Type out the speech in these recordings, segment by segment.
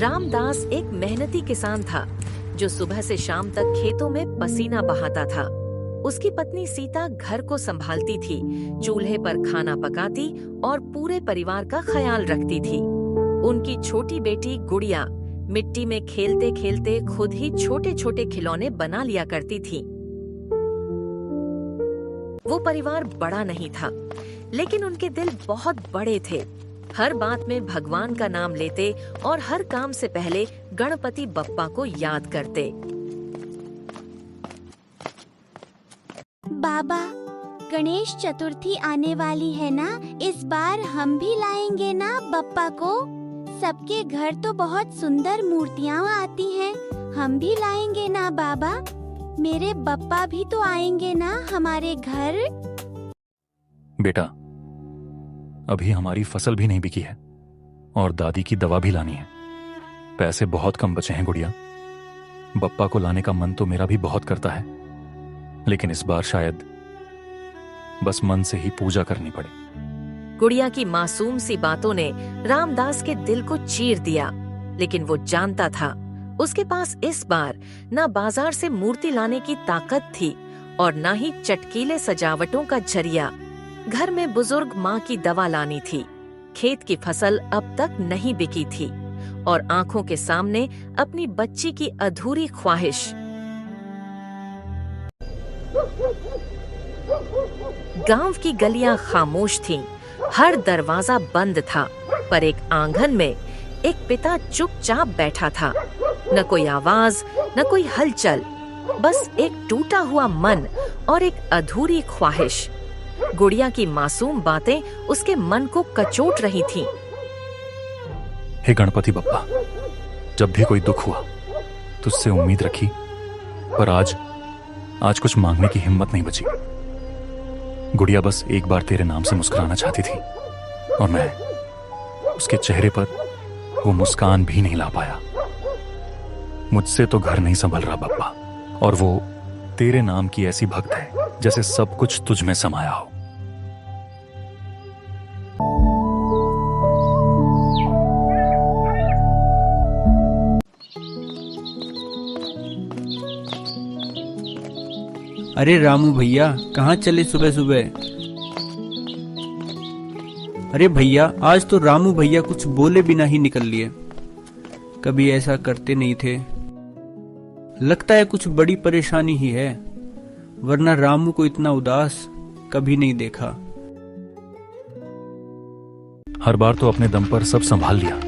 रामदास एक मेहनती किसान था जो सुबह से शाम तक खेतों में पसीना बहाता था। उसकी पत्नी सीता घर को संभालती थी, चूल्हे पर खाना पकाती और पूरे परिवार का ख्याल रखती थी। उनकी छोटी बेटी गुड़िया मिट्टी में खेलते खेलते खुद ही छोटे छोटे खिलौने बना लिया करती थी। वो परिवार बड़ा नहीं था, लेकिन उनके दिल बहुत बड़े थे। हर बात में भगवान का नाम लेते और हर काम से पहले गणपति बप्पा को याद करते। बाबा, गणेश चतुर्थी आने वाली है ना, इस बार हम भी लाएंगे ना बप्पा को। सबके घर तो बहुत सुंदर मूर्तियाँ आती हैं, हम भी लाएंगे ना बाबा। मेरे बप्पा भी तो आएंगे ना हमारे घर। बेटा, अभी हमारी फसल भी नहीं बिकी है और दादी की दवा भी लानी है। पैसे बहुत कम बचे हैं गुड़िया। बप्पा को लाने का मन तो मेरा भी बहुत करता है, लेकिन इस बार शायद बस मन से ही पूजा करनी पड़े। गुड़िया की मासूम सी बातों ने रामदास के दिल को चीर दिया, लेकिन वो जानता था उसके पास इस बार न बाजार से मूर्ति लाने की ताकत थी और न ही चटकीले सजावटों का जरिया। घर में बुजुर्ग माँ की दवा लानी थी। खेत की फसल अब तक नहीं बिकी थी और आंखों के सामने अपनी बच्ची की अधूरी ख्वाहिश। गांव की गलियां खामोश थीं, हर दरवाजा बंद था, पर एक आंगन में एक पिता चुपचाप बैठा था। न कोई आवाज, न कोई हलचल, बस एक टूटा हुआ मन और एक अधूरी ख्वाहिश। गुड़िया की मासूम बातें उसके मन को कचोट रही थीं। हे गणपति बप्पा, जब भी कोई दुख हुआ तुझसे उम्मीद रखी, पर आज कुछ मांगने की हिम्मत नहीं बची। गुड़िया बस एक बार तेरे नाम से मुस्कुराना चाहती थी और मैं उसके चेहरे पर वो मुस्कान भी नहीं ला पाया। मुझसे तो घर नहीं संभल रहा बप्पा, और वो तेरे नाम की ऐसी भक्त है जैसे सब कुछ तुझ में समाया हो। अरे रामू भैया, कहाँ चले सुबह सुबह? अरे भैया, आज तो रामू भैया कुछ बोले बिना ही निकल लिए। कभी ऐसा करते नहीं थे। लगता है कुछ बड़ी परेशानी ही है, वरना रामू को इतना उदास कभी नहीं देखा। हर बार तो अपने दम पर सब संभाल लिया,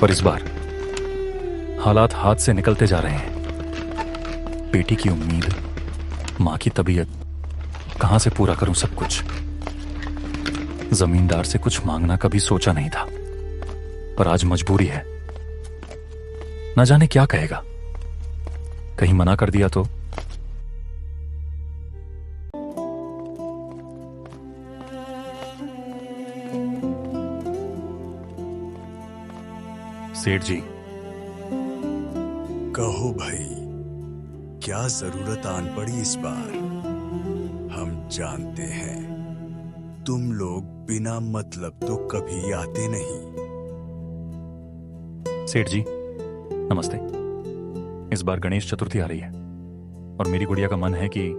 पर इस बार हालात हाथ से निकलते जा रहे हैं। बेटी की उम्मीद, माँ की तबीयत, कहां से पूरा करूं सब कुछ। जमींदार से कुछ मांगना कभी सोचा नहीं था, पर आज मजबूरी है। न जाने क्या कहेगा, कहीं मना कर दिया तो। सेठ जी। कहो भाई, क्या जरूरत आन पड़ी इस बार? हम जानते हैं तुम लोग बिना मतलब तो कभी आते नहीं। सेठ जी नमस्ते। इस बार गणेश चतुर्थी आ रही है और मेरी गुड़िया का मन है कि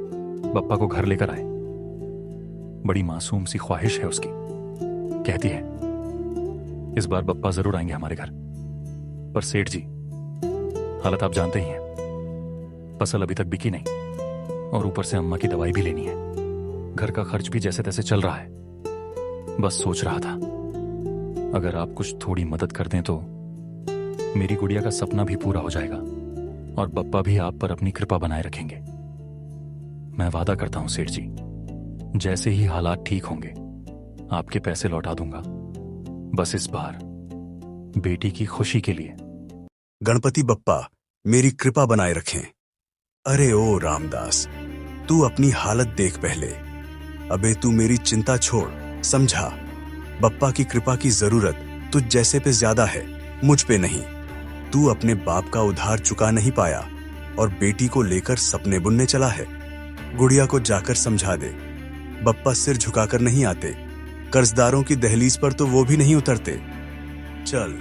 बप्पा को घर लेकर आए। बड़ी मासूम सी ख्वाहिश है उसकी। कहती है इस बार बप्पा जरूर आएंगे हमारे घर। पर सेठ जी, हालत आप जानते ही हैं। फसल अभी तक बिकी नहीं और ऊपर से अम्मा की दवाई भी लेनी है। घर का खर्च भी जैसे तैसे चल रहा है। बस सोच रहा था अगर आप कुछ थोड़ी मदद कर दें तो मेरी गुड़िया का सपना भी पूरा हो जाएगा और बप्पा भी आप पर अपनी कृपा बनाए रखेंगे। मैं वादा करता हूं सेठ जी, जैसे ही हालात ठीक होंगे आपके पैसे लौटा दूंगा। बस इस बार बेटी की खुशी के लिए। गणपति बप्पा मेरी कृपा बनाए रखें। अरे ओ रामदास, तू अपनी हालत देख पहले। अबे तू मेरी चिंता छोड़, समझा? बप्पा की कृपा की जरूरत तुझ जैसे पे ज्यादा है, मुझ पे नहीं। तू अपने बाप का उधार चुका नहीं पाया और बेटी को लेकर सपने बुनने चला है। गुड़िया को जाकर समझा दे, बप्पा सिर झुकाकर नहीं आते। कर्जदारों की दहलीज पर तो वो भी नहीं उतरते। चल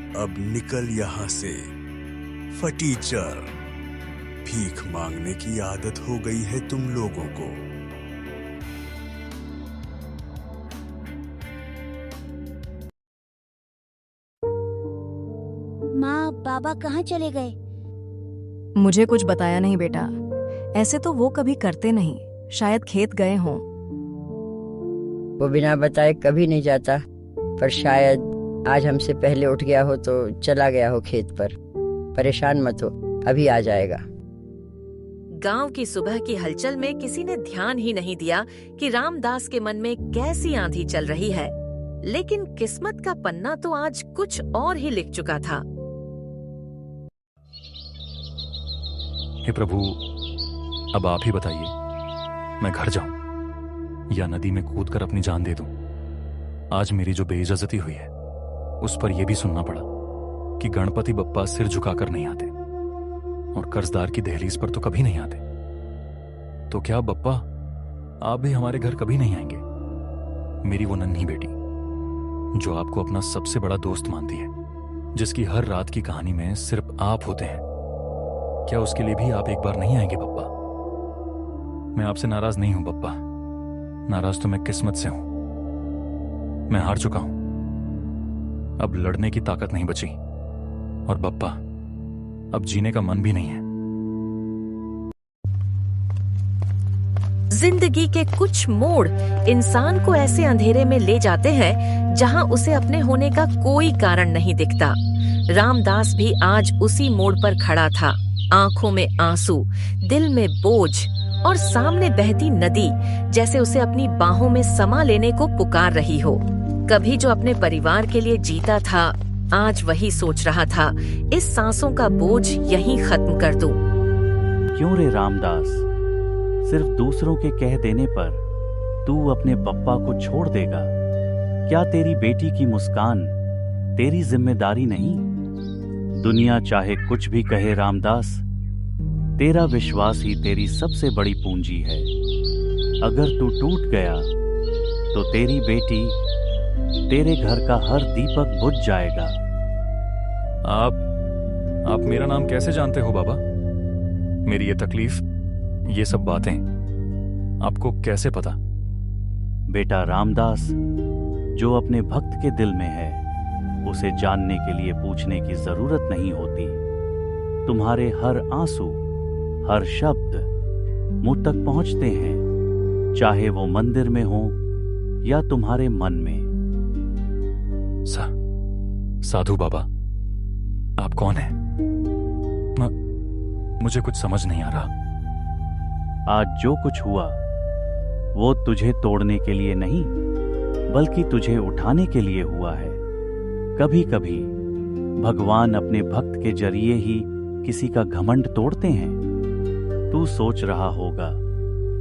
अब निकल यहां से, फटीचर। भीख मांगने की आदत हो गई है तुम लोगों को। माँ, बाबा कहाँ चले गए? मुझे कुछ बताया नहीं बेटा। ऐसे तो वो कभी करते नहीं, शायद खेत गए हों। वो बिना बताए कभी नहीं जाता, पर शायद आज हमसे पहले उठ गया हो तो चला गया हो खेत पर। परेशान मत हो, अभी आ जाएगा। गांव की सुबह की हलचल में किसी ने ध्यान ही नहीं दिया कि रामदास के मन में कैसी आंधी चल रही है। लेकिन किस्मत का पन्ना तो आज कुछ और ही लिख चुका था। हे प्रभु, अब आप ही बताइए, मैं घर जाऊं या नदी में कूदकर अपनी जान दे दूं? आज मेरी जो बेइज्जती हुई है उस पर यह भी सुनना पड़ा कि गणपति बप्पा सिर झुकाकर नहीं आते और कर्जदार की दहलीज पर तो कभी नहीं आते। तो क्या बप्पा आप भी हमारे घर कभी नहीं आएंगे? मेरी वो नन्ही बेटी जो आपको अपना सबसे बड़ा दोस्त मानती है, जिसकी हर रात की कहानी में सिर्फ आप होते हैं, क्या उसके लिए भी आप एक बार नहीं आएंगे बप्पा? मैं आपसे नाराज नहीं हूं बप्पा, नाराज तो मैं किस्मत से हूं। मैं हार चुका हूं, अब लड़ने की ताकत नहीं बची, और बप्पा अब जीने का मन भी नहीं है। जिंदगी के कुछ मोड़ इंसान को ऐसे अंधेरे में ले जाते हैं जहां उसे अपने होने का कोई कारण नहीं दिखता। रामदास भी आज उसी मोड़ पर खड़ा था, आंखों में आंसू, दिल में बोझ और सामने बहती नदी जैसे उसे अपनी बाहों में समा लेने को पुकार रही हो। कभी जो अपने परिवार के लिए जीता था, आज वही सोच रहा था, इस सांसों का बोझ यहीं खत्म कर दूं। क्यों रे रामदास, सिर्फ दूसरों के कह देने पर तू अपने पप्पा को छोड़ देगा? क्या तेरी बेटी की मुस्कान तेरी जिम्मेदारी नहीं? दुनिया चाहे कुछ भी कहे रामदास, तेरा विश्वास ही तेरी सबसे बड़ी पूंजी है। अगर तू टूट गया तो तेरी बेटी, तेरे घर का हर दीपक बुझ जाएगा। आप मेरा नाम कैसे जानते हो बाबा? मेरी ये तकलीफ, ये सब बातें आपको कैसे पता? बेटा रामदास, जो अपने भक्त के दिल में है उसे जानने के लिए पूछने की जरूरत नहीं होती। तुम्हारे हर आंसू, हर शब्द मुझ तक पहुंचते हैं, चाहे वो मंदिर में हो या तुम्हारे मन में। साधु बाबा, आप कौन हैं? मुझे कुछ समझ नहीं आ रहा। आज जो कुछ हुआ वो तुझे तोड़ने के लिए नहीं, बल्कि तुझे उठाने के लिए हुआ है। कभी कभी भगवान अपने भक्त के जरिए ही किसी का घमंड तोड़ते हैं। तू सोच रहा होगा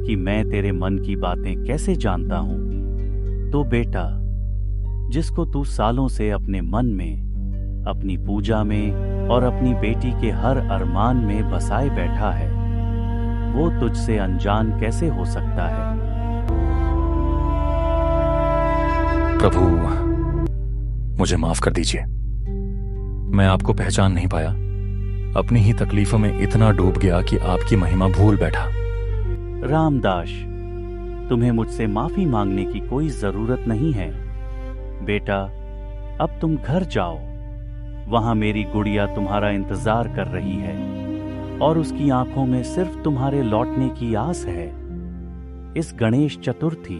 कि मैं तेरे मन की बातें कैसे जानता हूं। तो बेटा, जिसको तू सालों से अपने मन में, अपनी पूजा में और अपनी बेटी के हर अरमान में बसाए बैठा है, वो तुझसे अनजान कैसे हो सकता है? प्रभु, मुझे माफ कर दीजिए। मैं आपको पहचान नहीं पाया, अपनी ही तकलीफों में इतना डूब गया कि आपकी महिमा भूल बैठा। रामदास, तुम्हें मुझसे माफी मांगने की कोई जरूरत नहीं है। बेटा, अब तुम घर जाओ। वहां मेरी गुड़िया तुम्हारा इंतजार कर रही है और उसकी आंखों में सिर्फ तुम्हारे लौटने की आस है। इस गणेश चतुर्थी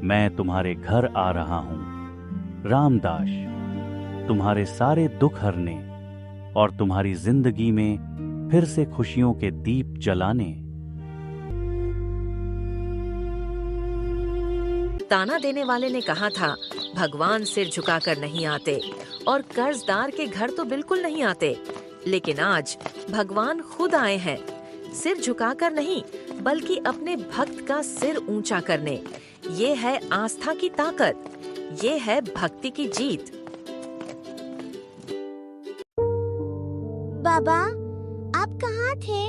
मैं तुम्हारे घर आ रहा हूं। रामदास, तुम्हारे सारे दुख हरने और तुम्हारी जिंदगी में फिर से खुशियों के दीप जलाने। ताना देने वाले ने कहा था, भगवान सिर झुकाकर नहीं आते और कर्जदार के घर तो बिल्कुल नहीं आते। लेकिन आज भगवान खुद आए हैं, सिर झुकाकर नहीं, बल्कि अपने भक्त का सिर ऊंचा करने। ये है आस्था की ताकत, ये है भक्ति की जीत। बाबा, आप कहाँ थे?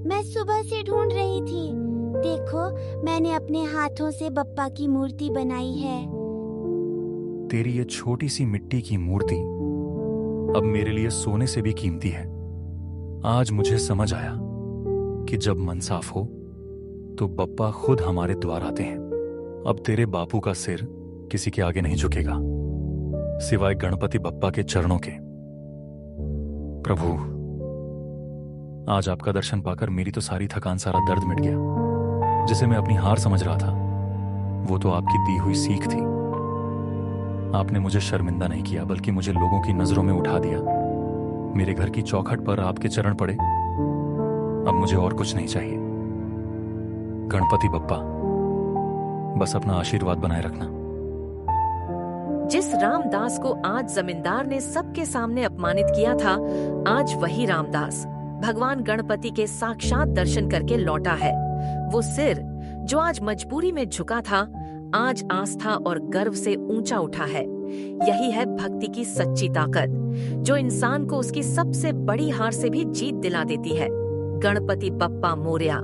मैं सुबह से ढूंढ रही थी। देखो, मैंने अपने हाथों से बप्पा की मूर्ति बनाई है। तेरी ये छोटी सी मिट्टी की मूर्ति अब मेरे लिए सोने से भी कीमती है। आज मुझे समझ आया कि जब मन साफ हो तो बप्पा खुद हमारे द्वार आते हैं। अब तेरे बापू का सिर किसी के आगे नहीं झुकेगा सिवाय गणपति बप्पा के चरणों के। प्रभु, आज आपका दर्शन पाकर मेरी तो सारी थकान, सारा दर्द मिट गया। जिसे मैं अपनी हार समझ रहा था वो तो आपकी दी हुई सीख थी। आपने मुझे शर्मिंदा नहीं किया बल्कि मुझे लोगों की नजरों में उठा दिया। मेरे घर की चौखट पर आपके चरण पड़े। अब मुझे और कुछ नहीं चाहिए। गणपति बप्पा, बस अपना आशीर्वाद बनाए रखना। जिस रामदास को आज जमींदार ने सबके सामने अपमानित किया था, आज वही रामदास भगवान गणपति के साक्षात दर्शन करके लौटा है। वो सिर जो आज मजबूरी में झुका था, आज आस्था और गर्व से ऊंचा उठा है। यही है भक्ति की सच्ची ताकत, जो इंसान को उसकी सबसे बड़ी हार से भी जीत दिला देती है। गणपति बप्पा मोरया।